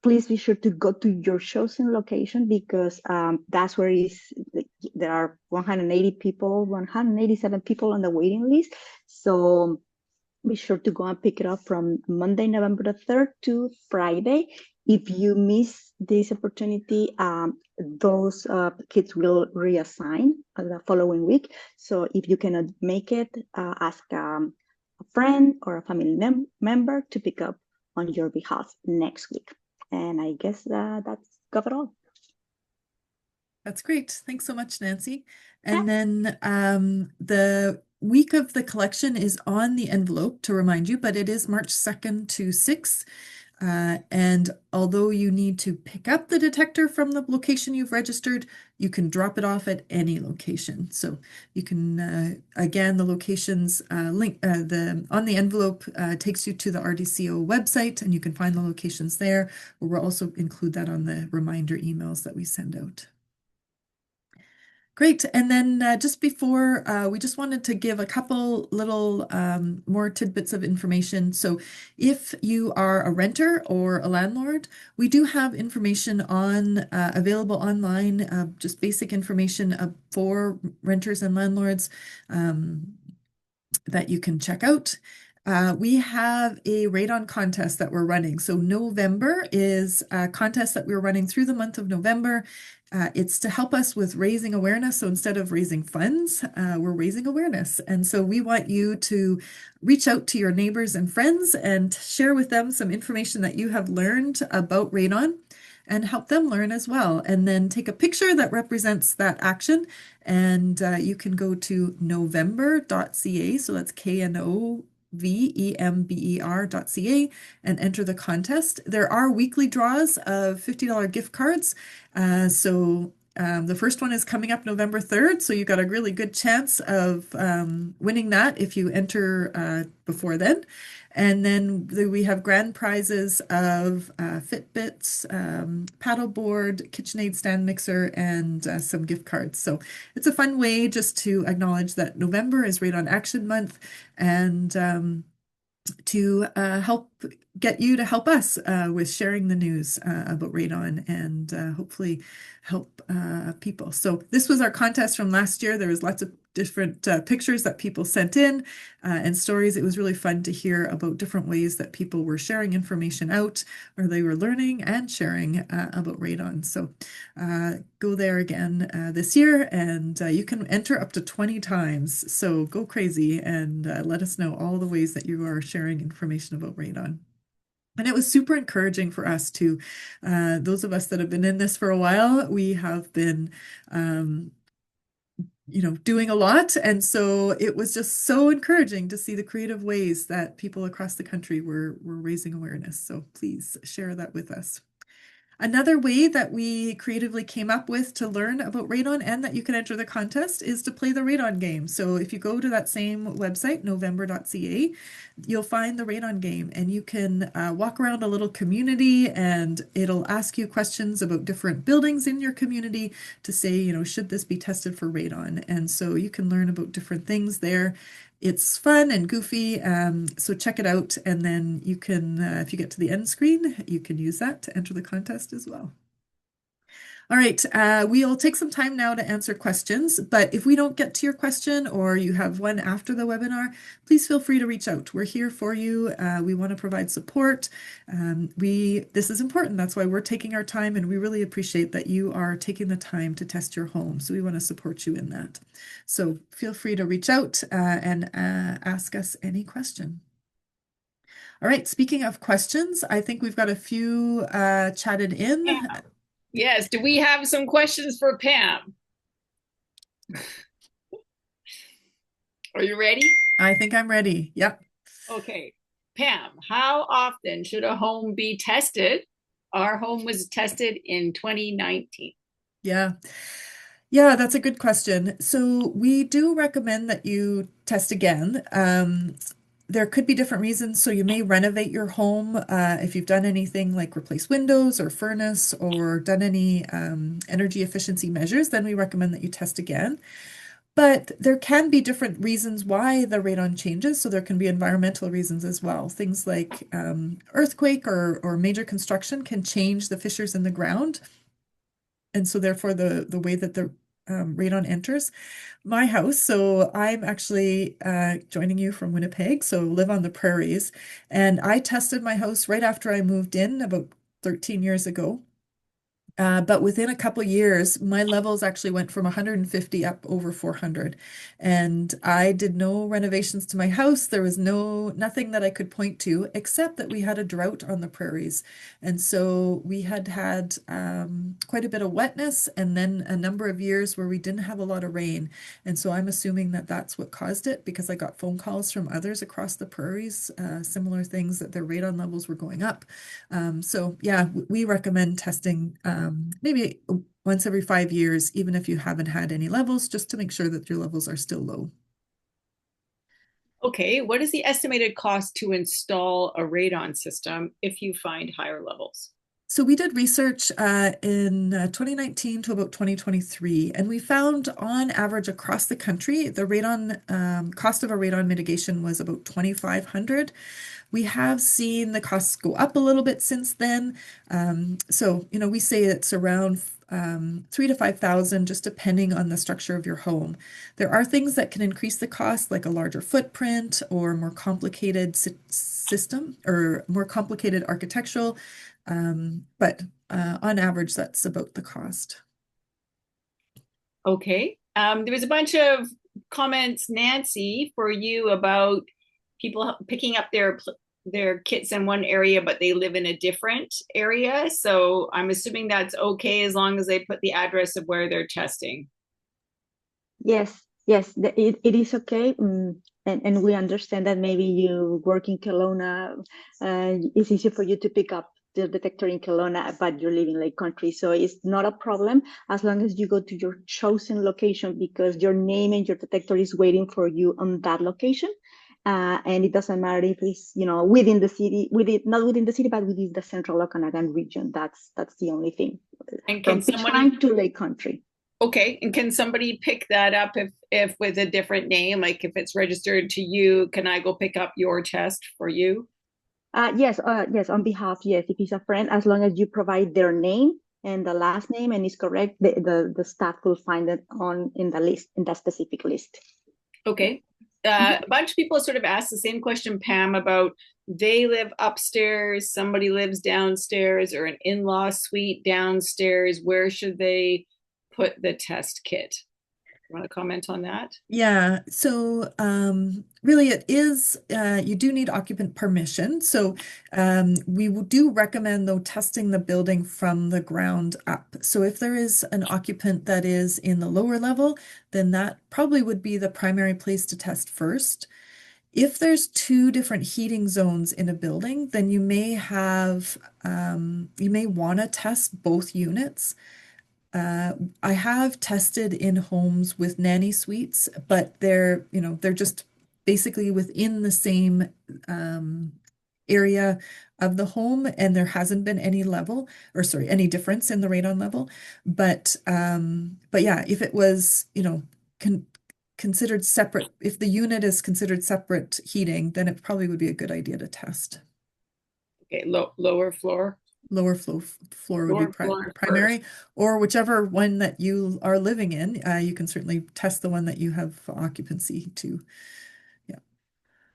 please be sure to go to your chosen location, because that's where there are 187 people on the waiting list. So be sure to go and pick it up from Monday, November the 3rd to Friday. If you miss this opportunity, those kits will reassign the following week. So if you cannot make it, ask a friend or a family member to pick up on your behalf next week. And I guess that's covered all. That's great. Thanks so much, Nancy. And then the week of the collection is on the envelope to remind you, but it is March 2nd to 6th. And although you need to pick up the detector from the location you've registered, you can drop it off at any location. So you can, again, the locations link on the envelope takes you to the RDCO website, and you can find the locations there. We'll also include that on the reminder emails that we send out. Great. And then just before, we just wanted to give a couple little more tidbits of information. So if you are a renter or a landlord, we do have information on available online, just basic information for renters and landlords that you can check out. We have a radon contest that we're running. So November is a contest that we're running through the month of November. It's to help us with raising awareness. So instead of raising funds, we're raising awareness. And so we want you to reach out to your neighbors and friends and share with them some information that you have learned about radon and help them learn as well. And then take a picture that represents that action. And you can go to november.ca. So that's KNOVEMBER.ca and enter the contest. There are weekly draws of $50 gift cards. The first one is coming up November 3rd. So you've got a really good chance of winning that if you enter before then. And then we have grand prizes of Fitbits, paddleboard, KitchenAid stand mixer, and some gift cards. So it's a fun way just to acknowledge that November is Radon Action Month, and to help get you to help us with sharing the news about radon, and hopefully help people. So this was our contest from last year. There was lots of different pictures that people sent in and stories. It was really fun to hear about different ways that people were sharing information out, or they were learning and sharing about radon. So go there again this year, and you can enter up to 20 times. So go crazy and let us know all the ways that you are sharing information about radon. And it was super encouraging for us to, those of us that have been in this for a while, we have been doing a lot. And so it was just so encouraging to see the creative ways that people across the country were raising awareness. So please share that with us. Another way that we creatively came up with to learn about radon and that you can enter the contest is to play the radon game. So if you go to that same website, november.ca, you'll find the radon game, and you can walk around a little community, and it'll ask you questions about different buildings in your community to say, should this be tested for radon? And so you can learn about different things there. It's fun and goofy, so check it out, and then you can, if you get to the end screen, you can use that to enter the contest as well. All right, we'll take some time now to answer questions, but if we don't get to your question or you have one after the webinar, please feel free to reach out. We're here for you. We want to provide support. This is important. That's why we're taking our time, and we really appreciate that you are taking the time to test your home. So we want to support you in that. So feel free to reach out and ask us any question. All right, speaking of questions, I think we've got a few chatted in. Yeah. Yes. Do we have some questions for Pam? Are you ready? I think I'm ready. Yep. Okay. Pam, how often should a home be tested? Our home was tested in 2019. Yeah. Yeah, that's a good question. So we do recommend that you test again. There could be different reasons. So you may renovate your home if you've done anything like replace windows or furnace or done any energy efficiency measures, then we recommend that you test again. But there can be different reasons why the radon changes. So there can be environmental reasons as well. Things like earthquake or major construction can change the fissures in the ground. And so therefore the way that the radon enters my house. So I'm actually joining you from Winnipeg, so live on the prairies. And I tested my house right after I moved in about 13 years ago. But within a couple of years, my levels actually went from 150 up over 400. And I did no renovations to my house. There was nothing that I could point to, except that we had a drought on the prairies. And so we had quite a bit of wetness and then a number of years where we didn't have a lot of rain. And so I'm assuming that that's what caused it, because I got phone calls from others across the prairies, similar things, that their radon levels were going up. So yeah, we recommend testing maybe once every 5 years, even if you haven't had any levels, just to make sure that your levels are still low. Okay, what is the estimated cost to install a radon system if you find higher levels? So we did research in 2019 to about 2023, and we found on average across the country, the radon cost of a radon mitigation was about $2,500. We have seen the costs go up a little bit since then. So, we say it's around 3,000 to 5,000, just depending on the structure of your home. There are things that can increase the cost, like a larger footprint or more complicated system or more complicated architectural. But on average, that's about the cost. Okay. There was a bunch of comments, Nancy, for you about people picking up their kits in one area, but they live in a different area. So I'm assuming that's okay as long as they put the address of where they're testing. Yes, it is okay. And we understand that maybe you work in Kelowna, it's easy for you to pick up the detector in Kelowna, but you live in Lake Country. So it's not a problem as long as you go to your chosen location, because your name and your detector is waiting for you on that location. And it doesn't matter if it's within the city, not within the city, but within the central Okanagan region. That's the only thing. And From Beachfront to Lake Country. Okay, and can somebody pick that up if with a different name, like if it's registered to you, can I go pick up your test for you? Yes, on behalf, yes. If it's a friend, as long as you provide their name and the last name and is correct, the staff will find it in that specific list. Okay. A bunch of people sort of asked the same question, Pam, about they live upstairs, somebody lives downstairs, or an in-law suite downstairs. Where should they put the test kit? You want to comment on that? Yeah, so really it is, you do need occupant permission. So we do recommend, though, testing the building from the ground up. So if there is an occupant that is in the lower level, then that probably would be the primary place to test first. If there's two different heating zones in a building, then you may want to test both units. I have tested in homes with nanny suites, but they're just basically within the same area of the home, and there hasn't been any any difference in the radon level. But yeah, if it was, considered separate, if the unit is considered separate heating, then it probably would be a good idea to test. Okay, lower floor. Lower floor would be primary, or whichever one that you are living in. You can certainly test the one that you have occupancy to. Yeah.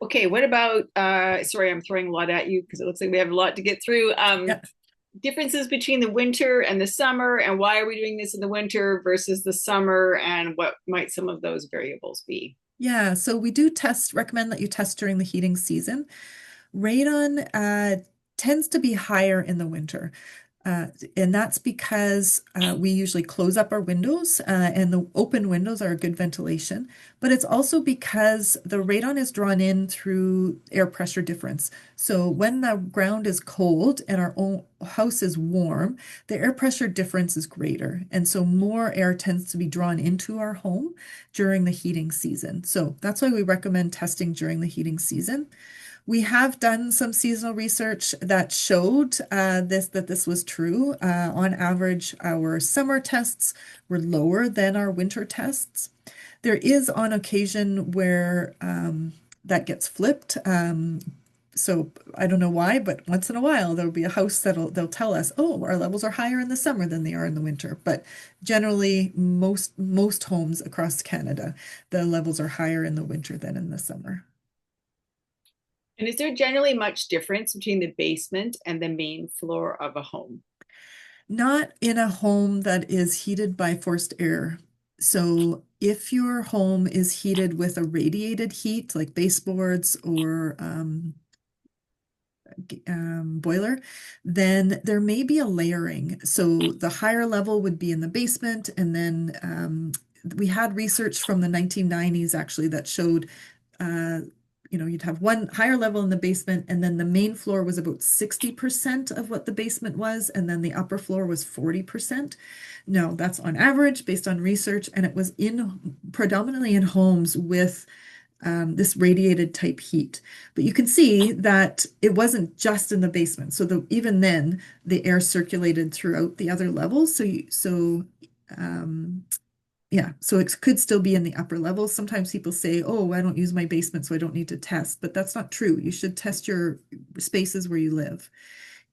Okay, what about, sorry, I'm throwing a lot at you because it looks like we have a lot to get through. Differences between the winter and the summer, and why are we doing this in the winter versus the summer, and what might some of those variables be? Yeah, so we do recommend that you test during the heating season. Radon tends to be higher in the winter. And that's because we usually close up our windows and the open windows are good ventilation. But it's also because the radon is drawn in through air pressure difference. So when the ground is cold and our own house is warm, the air pressure difference is greater. And so more air tends to be drawn into our home during the heating season. So that's why we recommend testing during the heating season. We have done some seasonal research that showed that this was true. On average, our summer tests were lower than our winter tests. There is on occasion where that gets flipped. So I don't know why, but once in a while there'll be a house they'll tell us, oh, our levels are higher in the summer than they are in the winter. But generally, most homes across Canada, the levels are higher in the winter than in the summer. And is there generally much difference between the basement and the main floor of a home? Not in a home that is heated by forced air. So if your home is heated with a radiated heat, like baseboards or boiler, then there may be a layering. So the higher level would be in the basement, and then we had research from the 1990s actually that showed you'd have one higher level in the basement, and then the main floor was about 60% of what the basement was, and then the upper floor was 40%. No, that's on average based on research, and it was predominantly in homes with this radiated type heat. But you can see that it wasn't just in the basement. So even then, the air circulated throughout the other levels. Yeah, so it could still be in the upper levels. Sometimes people say, oh, I don't use my basement, so I don't need to test. But that's not true. You should test your spaces where you live.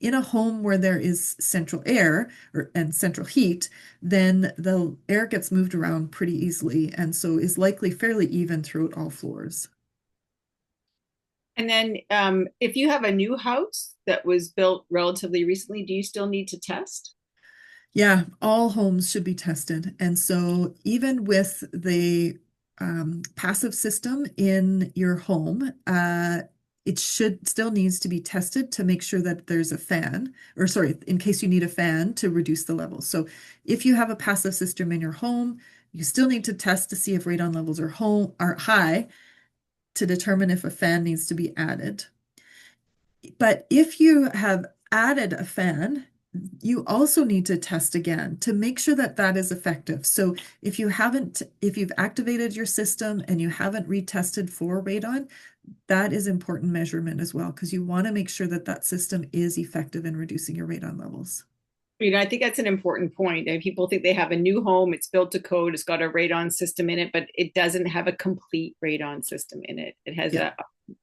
In a home where there is central air and central heat, then the air gets moved around pretty easily and so is likely fairly even throughout all floors. And then if you have a new house that was built relatively recently, do you still need to test? Yeah, all homes should be tested. And so even with the passive system in your home, it still needs to be tested to make sure that there's a fan, or sorry, in case you need a fan to reduce the levels. So if you have a passive system in your home, you still need to test to see if radon levels are high to determine if a fan needs to be added. But if you have added a fan, you also need to test again to make sure that that is effective. So if you've activated your system and you haven't retested for radon, that is important measurement as well, because you want to make sure that that system is effective in reducing your radon levels. I think that's an important point. And people think they have a new home, it's built to code, it's got a radon system in it, but it doesn't have a complete radon system in it. It has a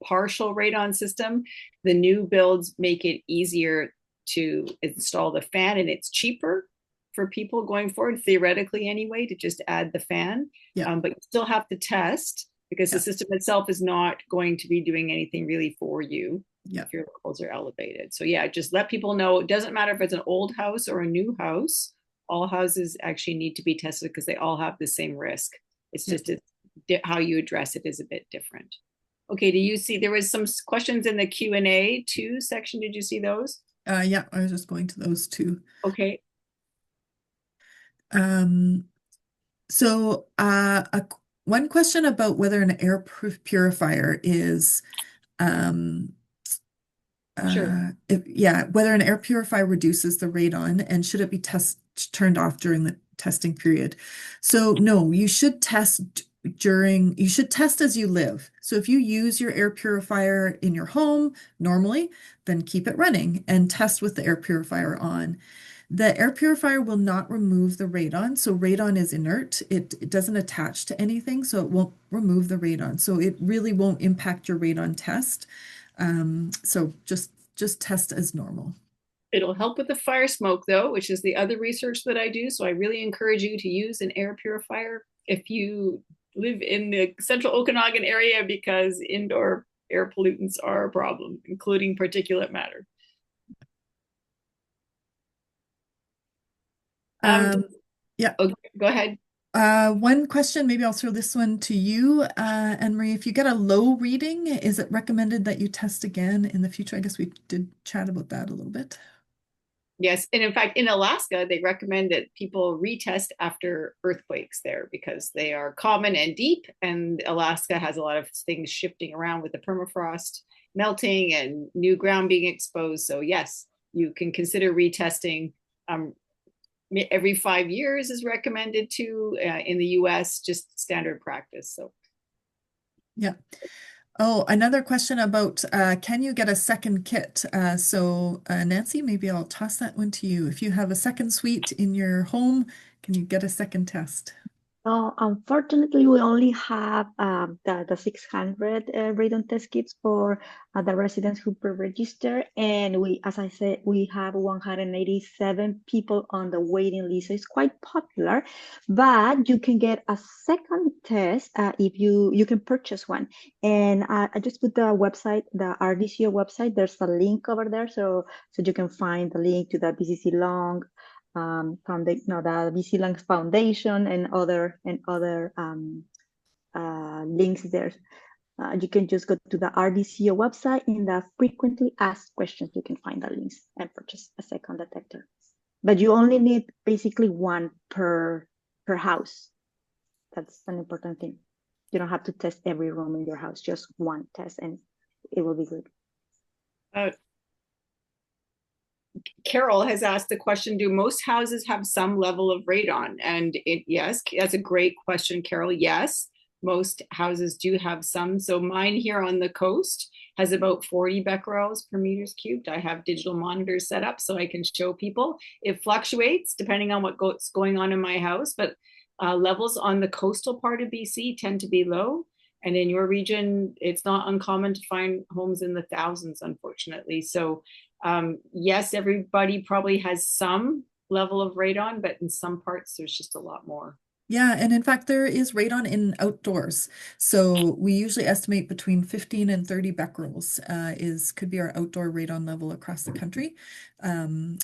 partial radon system. The new builds make it easier to install the fan, and it's cheaper for people going forward, theoretically anyway, to just add the fan. But you still have to test because the system itself is not going to be doing anything really for you if your levels are elevated. So yeah, just let people know. It doesn't matter if it's an old house or a new house. All houses actually need to be tested because they all have the same risk. It's just how you address it is a bit different. Okay, do you see there was some questions in the Q&A 2 section? Did you see those? Yeah, I was just going to those two. Okay. So one question about whether an air purifier is whether an air purifier reduces the radon and should it be turned off during the testing period. So no, you should test as you live. So if you use your air purifier in your home normally, then keep it running and test with the air purifier on. The air purifier will not remove the radon. So radon is inert. It doesn't attach to anything, so it won't remove the radon. So it really won't impact your radon test. So just test as normal. It'll help with the fire smoke though, which is the other research that I do. So I really encourage you to use an air purifier if you live in the central Okanagan area, because indoor air pollutants are a problem, including particulate matter. Yeah. Okay, go ahead. One question, maybe I'll throw this one to you, Anne-Marie. If you get a low reading, is it recommended that you test again in the future? I guess we did chat about that a little bit. Yes, and in fact, in Alaska, they recommend that people retest after earthquakes there because they are common and deep, and Alaska has a lot of things shifting around with the permafrost melting and new ground being exposed. So yes, you can consider retesting. Every 5 years is recommended to in the US, just standard practice. So yeah. Oh, another question about can you get a second kit? Nancy, maybe I'll toss that one to you. If you have a second suite in your home, can you get a second test? Unfortunately, we only have the 600 radon test kits for the residents who pre-register, and we, as I said, we have 187 people on the waiting list. So it's quite popular, but you can get a second test if you can purchase one. And I just put the website, the RDCO website. There's a link over there, so you can find the link to the BCC Long the BC Lungs Foundation and other links there. You can just go to the RDCO website. In the frequently asked questions, you can find the links and purchase a second detector. But you only need basically one per house. That's an important thing. You don't have to test every room in your house, just one test, and it will be good. Carol has asked the question, do most houses have some level of radon? And yes, that's a great question, Carol. Yes, most houses do have some. So mine here on the coast has about 40 becquerels per meters cubed. I have digital monitors set up so I can show people. It fluctuates depending on what's going on in my house, but levels on the coastal part of BC tend to be low. And in your region, it's not uncommon to find homes in the thousands, unfortunately. So yes, everybody probably has some level of radon, but in some parts there's just a lot more. Yeah, and in fact, there is radon in outdoors. So we usually estimate between 15 and 30 becquerels could be our outdoor radon level across the country.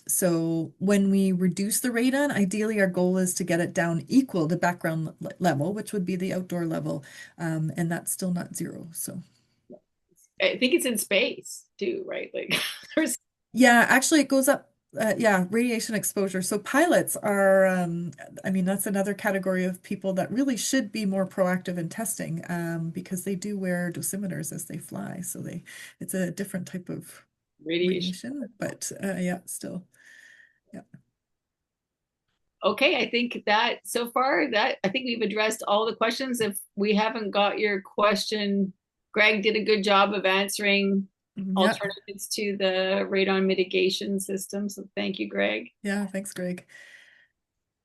So when we reduce the radon, ideally our goal is to get it down equal to background level, which would be the outdoor level, and that's still not zero. So I think it's in space too, right? Like there's yeah, actually it goes up. Yeah, radiation exposure. So pilots are, I mean, that's another category of people that really should be more proactive in testing because they do wear dosimeters as they fly. So it's a different type of radiation, but yeah, still, yeah. Okay, I think that so far I think we've addressed all the questions. If we haven't got your question, Greg did a good job of answering alternatives to the radon mitigation system. So thank you, Greg. Yeah, thanks, Greg.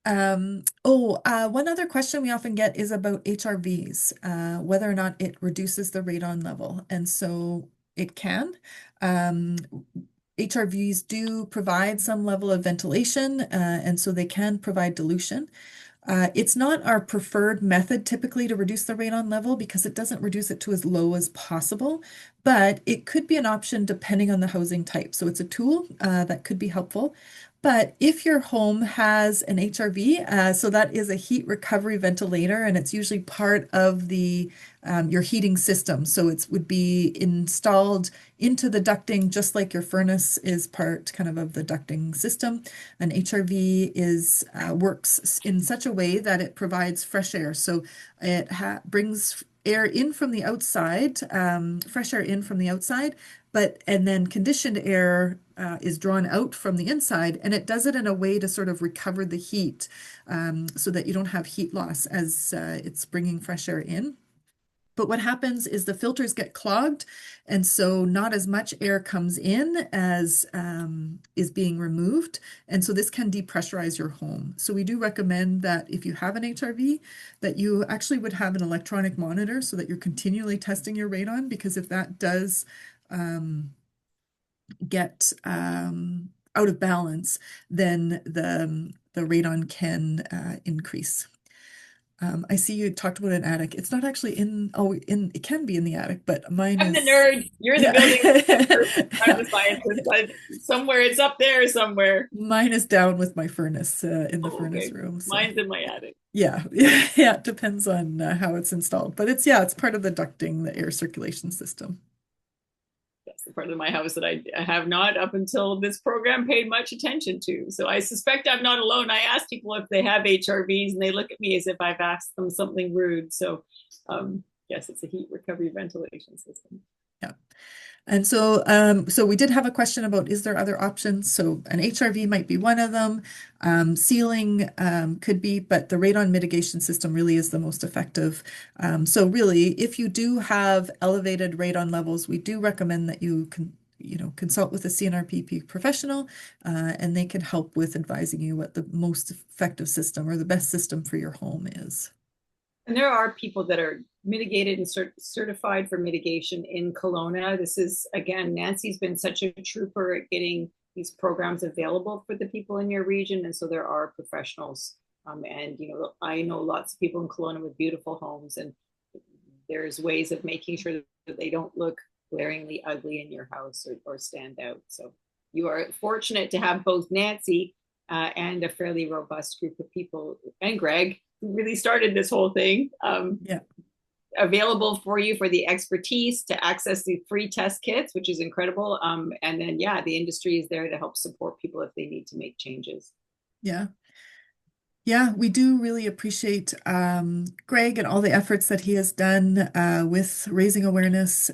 One other question we often get is about HRVs, whether or not it reduces the radon level. And so it can. HRVs do provide some level of ventilation, and so they can provide dilution. It's not our preferred method typically to reduce the radon level because it doesn't reduce it to as low as possible, but it could be an option depending on the housing type. So it's a tool that could be helpful. But if your home has an HRV, so that is a heat recovery ventilator, and it's usually part of your heating system. So it would be installed into the ducting, just like your furnace is part kind of the ducting system. An HRV works in such a way that it provides fresh air. So it brings air in from the outside, fresh air in from the outside, and then conditioned air is drawn out from the inside, and it does it in a way to sort of recover the heat so that you don't have heat loss as it's bringing fresh air in. But what happens is the filters get clogged, and so not as much air comes in as is being removed. And so this can depressurize your home. So we do recommend that if you have an HRV, that you actually would have an electronic monitor so that you're continually testing your radon, because if that does get out of balance, then the radon can increase. I see you talked about an attic. It's not actually it can be in the attic, but mine I'm the nerd. You're the building. I'm the scientist. Somewhere it's up there somewhere. Mine is down with my furnace in the furnace room. So. Mine's in my attic. Yeah. It depends on how it's installed, but it's part of the ducting, the air circulation system. That's the part of my house that I have not, up until this program, paid much attention to. So I suspect I'm not alone. I ask people if they have HRVs, and they look at me as if I've asked them something rude. So yes, it's a heat recovery ventilation system. Yeah. And so we did have a question about, is there other options? So an HRV might be one of them. Sealing could be, but the radon mitigation system really is the most effective. So really, if you do have elevated radon levels, we do recommend that you consult with a CNRPP professional, and they can help with advising you what the most effective system or the best system for your home is. And there are people that are mitigated and certified for mitigation in Kelowna. This is, again, Nancy's been such a trooper at getting these programs available for the people in your region. And so there are professionals. And, you know, I know lots of people in Kelowna with beautiful homes, and there's ways of making sure that they don't look glaringly ugly in your house or stand out. So you are fortunate to have both Nancy and a fairly robust group of people, and Greg, who really started this whole thing, available for you for the expertise to access the free test kits, which is incredible. And then, yeah, the industry is there to help support people if they need to make changes. Yeah. Yeah, we do really appreciate Greg and all the efforts that he has done with raising awareness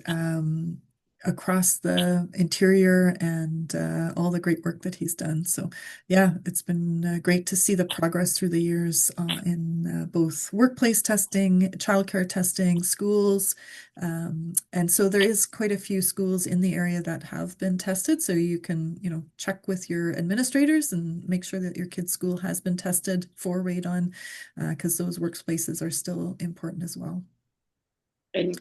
across the interior, and all the great work that he's done. So yeah, it's been great to see the progress through the years in both workplace testing, childcare testing, schools. And so there is quite a few schools in the area that have been tested. So you can, you know, check with your administrators and make sure that your kid's school has been tested for radon, because those workplaces are still important as well. And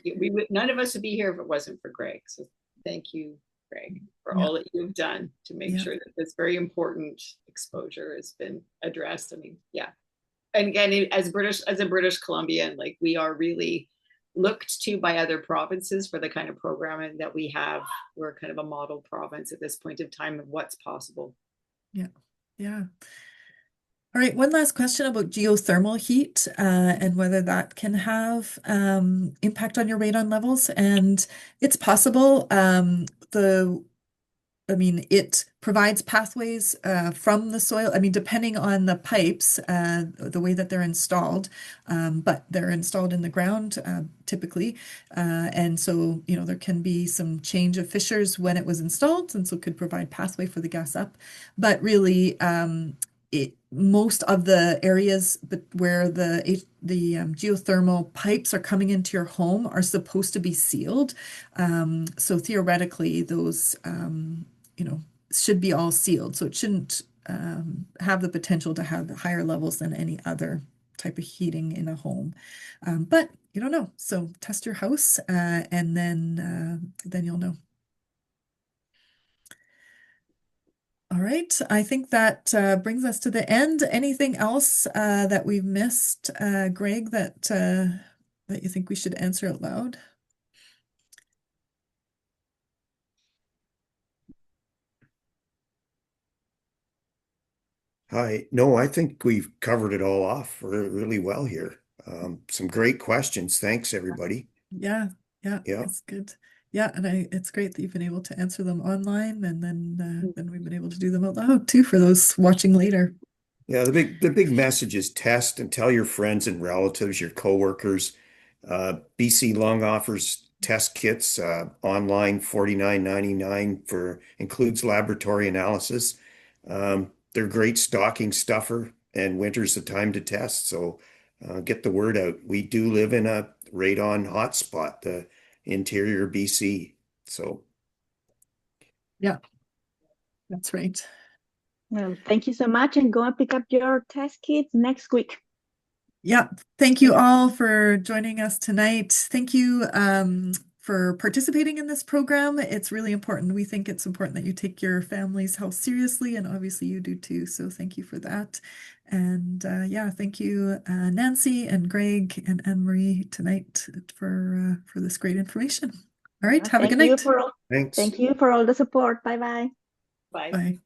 none of us would be here if it wasn't for Greg. So thank you, Greg, for all that you've done to make sure that this very important exposure has been addressed. I mean, yeah. And again, as a British Columbian, like, we are really looked to by other provinces for the kind of programming that we have. We're kind of a model province at this point of time of what's possible. Yeah. Yeah. All right, one last question about geothermal heat and whether that can have impact on your radon levels. And it's possible. It provides pathways from the soil. I mean, depending on the pipes, the way that they're installed, but they're installed in the ground typically. And so, you know, there can be some change of fissures when it was installed, and so it could provide pathway for the gas up. But really, most of the areas where the geothermal pipes are coming into your home are supposed to be sealed. So theoretically, those you know, should be all sealed. So it shouldn't have the potential to have higher levels than any other type of heating in a home. But you don't know. So test your house and then you'll know. All right, I think that brings us to the end. Anything else that we've missed, Greg, that you think we should answer out loud? Hi. No, I think we've covered it all off really well here. Some great questions. Thanks, everybody. Yeah, it's good. Yeah, and it's great that you've been able to answer them online, and then we've been able to do them out loud too for those watching later. Yeah, the big message is test and tell your friends and relatives, your coworkers. BC Lung offers test kits online, $49.99 includes laboratory analysis. They're great stocking stuffer, and winter's the time to test. So get the word out. We do live in a radon hotspot, the interior BC. So yeah, that's right. Well, thank you so much, and go and pick up your test kits next week. Yeah, thank you all for joining us tonight. Thank you for participating in this program. It's really important. We think it's important that you take your family's health seriously, and obviously you do too. So thank you for that. And yeah, thank you, Nancy and Greg and Anne-Marie tonight for this great information. All right, have a good night. Thanks. Thank you for all the support. Bye-bye. Bye. Bye.